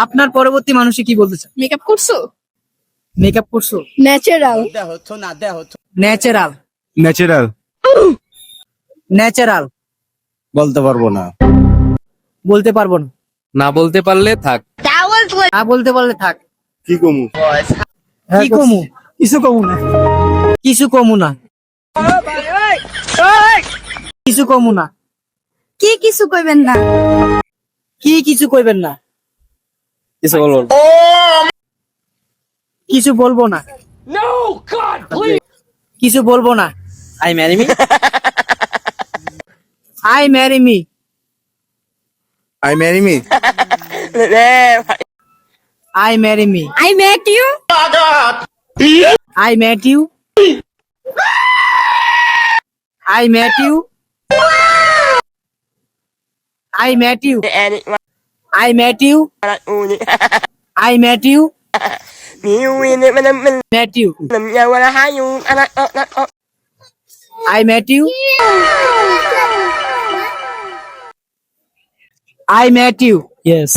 আপনার পরবর্তী মানুষে কি বলতে চান? মেকআপ করছো? মেকআপ করছো? ন্যাচারাল। ন্যাচারাল। Natural natural. বলতে পারবো না। বলতে পারবো না। না বলতে পারলে থাক। না বলতে পারলে থাক। কি কমু? কি কমু? কিছু কমু না। কিছু কমু না। কিছু কমু না। কি কিছু কইবেন না? কি কিছু কইবেন না? কিছু বলবো না। কিছু বলবো না। কিছু বলবো না। I marry me. I marry me. I marry me. I marry me. I met you. I met you. I met you. I met you. I met you. I met you. Met you. I met you. I met you. Yes.